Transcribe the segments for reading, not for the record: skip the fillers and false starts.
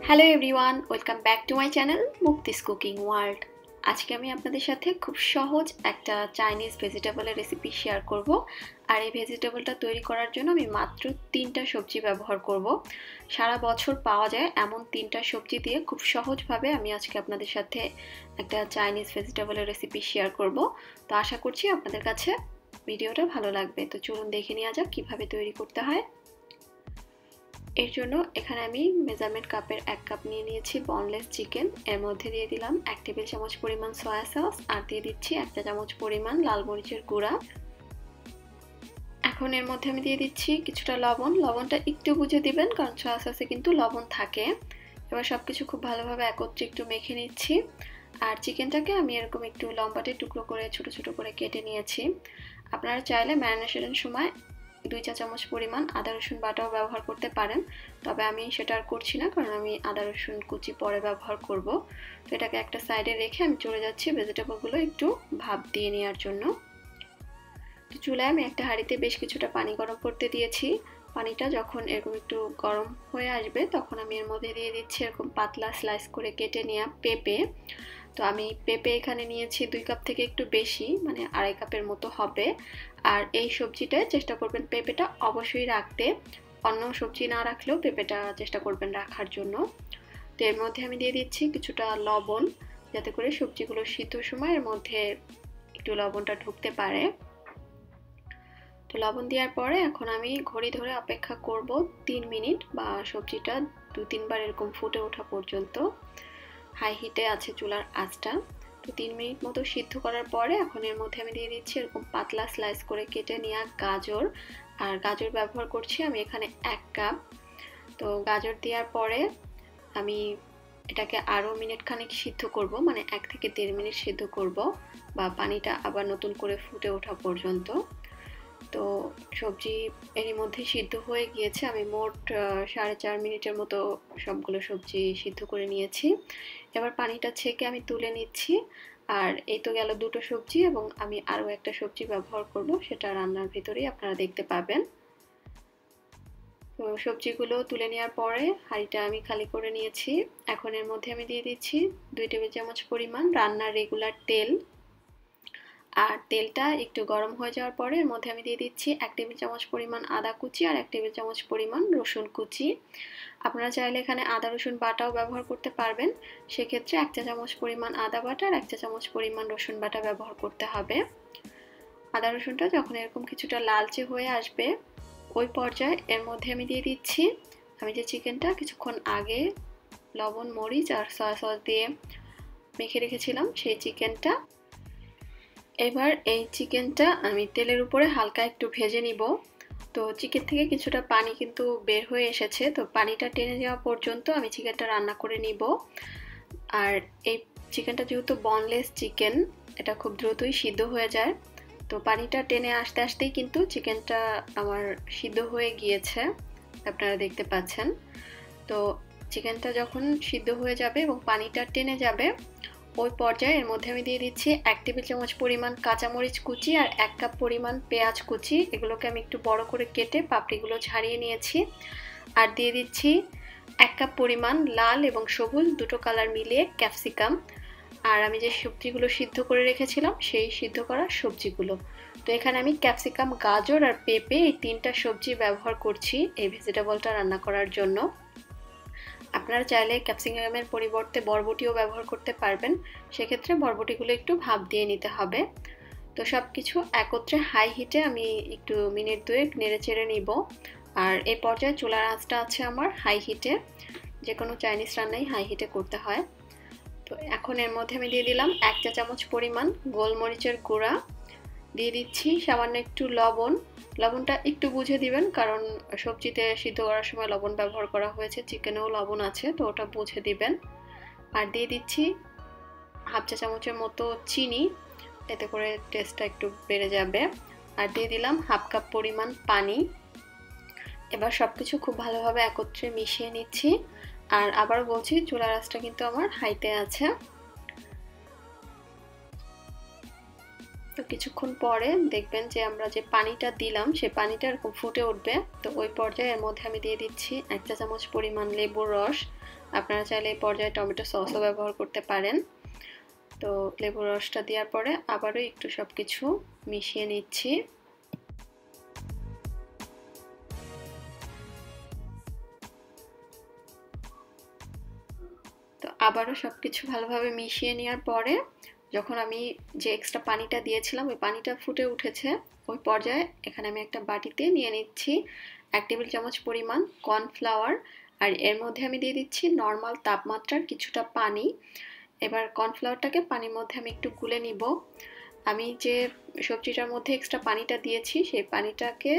Hello everyone, welcome back to my channel Mukti's cooking world. আজকে আমি আপনাদের সাথে খুব সহজ একটা চাইনিজ ভেজিটেবলের রেসিপি শেয়ার করব। আর এই ভেজিটেবলটা তৈরি করার জন্য আমি মাত্র 3টা সবজি ব্যবহার করব। সারা বছর পাওয়া যায় এমন 3টা সবজি দিয়ে খুব সহজভাবে আমি আজকে আপনাদের সাথে একটা চাইনিজ ভেজিটেবলের রেসিপি শেয়ার করব। তো আশা করছি আপনাদের কাছে ভিডিওটা ভালো লাগবে। তো চলুন দেখে নেওয়া যাক কীভাবে তৈরি করতে হয়। এর জন্য এখানে আমি মেজারমেন্ট কাপের 1 কাপ নিয়ে নিয়েছি বনলেস চিকেন। এর মধ্যে দিয়ে দিলাম 1 টেবিল চামচ পরিমাণ সয়া সস আর দিয়ে দিচ্ছি 1 চা চামচ পরিমাণ লাল মরিচের গুঁড়া। এখন এর মধ্যে আমি দিয়ে দিচ্ছি কিছুটা লবণ। লবণটা একটু বুঝে দিবেন কারণ সয়া সসে কিন্তু লবণ থাকে। এবার সবকিছু খুব ভালোভাবে একত্রে একটু মেখে নিচ্ছি। আর চিকেনটাকে আমি এরকম একটু লম্বাটে টুকরো করে ছোট ছোট করে কেটে নিয়েছি। আপনারা চাইলে ম্যারিনেশনের সময় 2 চা চামচ পরিমাণ আদা রসুন বাটাও ব্যবহার করতে পারেন, তবে আমি সেটা আর করছি না কারণ আমি আদা রসুন কুচি পরে ব্যবহার করব। তো এটাকে একটা সাইডে রেখে আমি চলে যাচ্ছি ভেজিটেবলগুলো একটু ভাপ দিয়ে নেওয়ার জন্য। তো চুলায় আমি একটা হাঁড়িতে বেশ কিছুটা পানি গরম করতে দিয়েছি। পানিটা যখন এরকম একটু গরম হয়ে আসবে তখন আমি এর মধ্যে দিয়ে দিচ্ছি এরকম পাতলা স্লাইস করে কেটে নেওয়া পেঁপে। তো আমি পেঁপে এখানে নিয়েছি 2 কাপ থেকে একটু বেশি, মানে 2.5 কাপের মতো হবে। আর এই সবজিটায় চেষ্টা করবেন পেঁপেটা অবশ্যই রাখতে, অন্য সবজি না রাখলেও পেঁপেটা চেষ্টা করবেন রাখার জন্য। তো এর মধ্যে আমি দিয়ে দিচ্ছি কিছুটা লবণ, যাতে করে সবজিগুলো সিদ্ধর সময় এর মধ্যে একটু লবণটা ঢুকতে পারে। তো লবণ দেওয়ার পরে এখন আমি ঘড়ি ধরে অপেক্ষা করব 3 মিনিট বা সবজিটা 2-3 বার এরকম ফুটে ওঠা পর্যন্ত। হাই হিটে আছে চুলার আঁচটা। তো 3 মিনিট মতো সিদ্ধ করার পরে এখন এর মধ্যে আমি দিয়ে দিচ্ছি এরকম পাতলা স্লাইস করে কেটে নেওয়া গাজর। আর গাজর ব্যবহার করছি আমি এখানে 1 কাপ। তো গাজর দেওয়ার পরে আমি এটাকে আরও মিনিট খানিক সিদ্ধ করব, মানে 1 থেকে 1.5 মিনিট সিদ্ধ করব, বা পানিটা আবার নতুন করে ফুটে ওঠা পর্যন্ত। তো সবজি এরই মধ্যে সিদ্ধ হয়ে গিয়েছে। আমি মোট 4.5 মিনিটের মতো সবগুলো সবজি সিদ্ধ করে নিয়েছি। এবার পানিটা ছেঁকে আমি তুলে নিচ্ছি। আর এই তো গেল 2টো সবজি, এবং আমি আরও একটা সবজি ব্যবহার করব, সেটা রান্নার ভিতরেই আপনারা দেখতে পাবেন। তো সবজিগুলো তুলে নেওয়ার পরে হাঁড়িটা আমি খালি করে নিয়েছি। এখন এর মধ্যে আমি দিয়ে দিচ্ছি 2 টেবিল চামচ পরিমাণ রান্নার রেগুলার তেল। আর তেলটা একটু গরম হয়ে যাওয়ার পরে এর মধ্যে আমি দিয়ে দিচ্ছি 1 টেবিল চামচ পরিমাণ আদা কুচি আর 1 টেবিল চামচ পরিমাণ রসুন কুচি। আপনারা চাইলে এখানে আদা রসুন বাটাও ব্যবহার করতে পারবেন। সেক্ষেত্রে 1 চা চামচ পরিমাণ আদা বাটা আর 1 চা চামচ পরিমাণ রসুন বাটা ব্যবহার করতে হবে। আদা রসুনটা যখন এরকম কিছুটা লালচে হয়ে আসবে ওই পর্যায়ে এর মধ্যে আমি দিয়ে দিচ্ছি আমি যে চিকেনটা কিছুক্ষণ আগে লবণ মরিচ আর সয়া সস দিয়ে মেখে রেখেছিলাম সেই চিকেনটা। এবার এই চিকেনটা আমি তেলের উপরে হালকা একটু ভেজে নিব। তো চিকেন থেকে কিছুটা পানি কিন্তু বের হয়ে এসেছে, তো পানিটা টেনে যাওয়া পর্যন্ত আমি চিকেনটা রান্না করে নিব। আর এই চিকেনটা যেহেতু বনলেস চিকেন, এটা খুব দ্রুতই সিদ্ধ হয়ে যায়। তো পানিটা টেনে আসতে আসতেই কিন্তু চিকেনটা আমার সিদ্ধ হয়ে গিয়েছে, আপনারা দেখতে পাচ্ছেন। তো চিকেনটা যখন সিদ্ধ হয়ে যাবে এবং পানিটা টেনে যাবে ওই পর্যায়ে এর মধ্যে আমি দিয়ে দিচ্ছি 1 টেবিল চামচ পরিমাণ কাঁচামরিচ কুচি আর 1 কাপ পরিমাণ পেঁয়াজ কুচি। এগুলোকে আমি একটু বড় করে কেটে পাপড়িগুলো ছাড়িয়ে নিয়েছি। আর দিয়ে দিচ্ছি 1 কাপ পরিমাণ লাল এবং সবুজ দুটো কালার মিলিয়ে ক্যাপসিকাম। আর আমি যে সবজিগুলো সিদ্ধ করে রেখেছিলাম সেই সিদ্ধ করা সবজিগুলো। তো এখানে আমি ক্যাপসিকাম, গাজর আর পেঁপে এই 3টা সবজি ব্যবহার করছি এই ভেজিটেবলটা রান্না করার জন্য। আপনারা চাইলে ক্যাপসিকামের পরিবর্তে বরবটিও ব্যবহার করতে পারবেন। সেক্ষেত্রে বরবটিগুলো একটু ভাপ দিয়ে নিতে হবে। তো সব কিছু একত্রে হাই হিটে আমি একটু মিনিট 2 নেড়ে চেড়ে নিব। আর এই পর্যায়ে চুলার আঁচটা আছে আমার হাই হিটে, যে কোনো চাইনিজ রান্নাই হাই হিটে করতে হয়। তো এখন এর মধ্যে আমি দিয়ে দিলাম 1 চা চামচ পরিমাণ গোলমরিচের গুঁড়া, দিয়ে দিচ্ছি সামান্য একটু লবণ। লবণটা একটু বুঝে দিবেন কারণ সবজিতে সিদ্ধ করার সময় লবণ ব্যবহার করা হয়েছে, চিকেনেও লবণ আছে, তো ওটা বুঝে দিবেন। আর দিয়ে দিচ্ছি হাফ চা চামচের মতো চিনি, এতে করে টেস্টটা একটু বেড়ে যাবে। আর দিয়ে দিলাম হাফ কাপ পরিমাণ পানি। এবার সব কিছু খুব ভালোভাবে একত্রে মিশিয়ে নিচ্ছি। আর আবারও বলছি চুলার আঁচটা কিন্তু আমার হাইতে আছে। তো কিছুক্ষণ পরে দেখবেন যে আমরা যে পানিটা দিলাম সেই পানিটা এরকম ফুটে উঠবে। তো ওই পর্যায়ে এর মধ্যে আমি দিয়ে দিচ্ছি 1 চা চামচ পরিমাণ লেবুর রস। আপনারা চাইলে এই পর্যায়ে টমেটো সসও ব্যবহার করতে পারেন। তো লেবুর রসটা দেওয়ার পরে আবারও একটু সবকিছু মিশিয়ে নিচ্ছি। তো আবারও সবকিছু ভালোভাবে মিশিয়ে নেওয়ার পরে যখন আমি যে এক্সট্রা পানিটা দিয়েছিলাম ওই পানিটা ফুটে উঠেছে, ওই পর্যায়ে এখানে আমি একটা বাটিতে নিয়ে নিচ্ছি 1 টেবিল চামচ পরিমাণ কর্নফ্লাওয়ার, আর এর মধ্যে আমি দিয়ে দিচ্ছি নর্মাল তাপমাত্রার কিছুটা পানি। এবার কর্নফ্লাওয়ারটাকে পানির মধ্যে আমি একটু গুলে নিব। আমি যে সবজিটার মধ্যে এক্সট্রা পানিটা দিয়েছি সেই পানিটাকে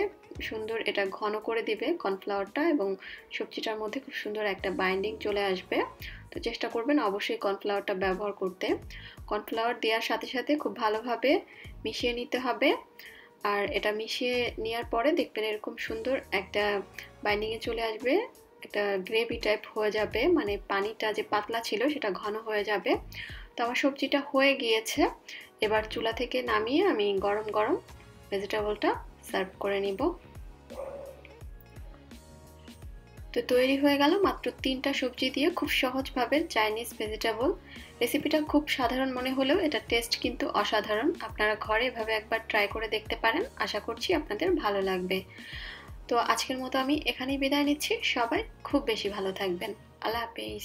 সুন্দর এটা ঘন করে দিবে কর্নফ্লাওয়ারটা, এবং সবজিটার মধ্যে খুব সুন্দর একটা বাইন্ডিং চলে আসবে। তো চেষ্টা করবেন অবশ্যই কর্নফ্লাওয়ারটা ব্যবহার করতে। কর্নফ্লাওয়ার দেওয়ার সাথে সাথে খুব ভালোভাবে মিশিয়ে নিতে হবে। আর এটা মিশিয়ে নেওয়ার পরে দেখবেন এরকম সুন্দর একটা বাইন্ডিংয়ে চলে আসবে, একটা গ্রেভি টাইপ হয়ে যাবে, মানে পানিটা যে পাতলা ছিল সেটা ঘন হয়ে যাবে। তো আমার সবজিটা হয়ে গিয়েছে। এবার চুলা থেকে নামিয়ে আমি গরম গরম ভেজিটেবলটা সার্ভ করে নিব। তো তৈরি হয়ে গেল মাত্র 3টা সবজি দিয়ে খুব সহজভাবে চাইনিজ ভেজিটেবল। রেসিপিটা খুব সাধারণ মনে হলেও এটা টেস্ট কিন্তু অসাধারণ। আপনারা ঘরে এভাবে একবার ট্রাই করে দেখতে পারেন, আশা করছি আপনাদের ভালো লাগবে। তো আজকের মতো আমি এখানেই বিদায় নিচ্ছি। সবাই খুব বেশি ভালো থাকবেন। আল্লাহ হাফেজ।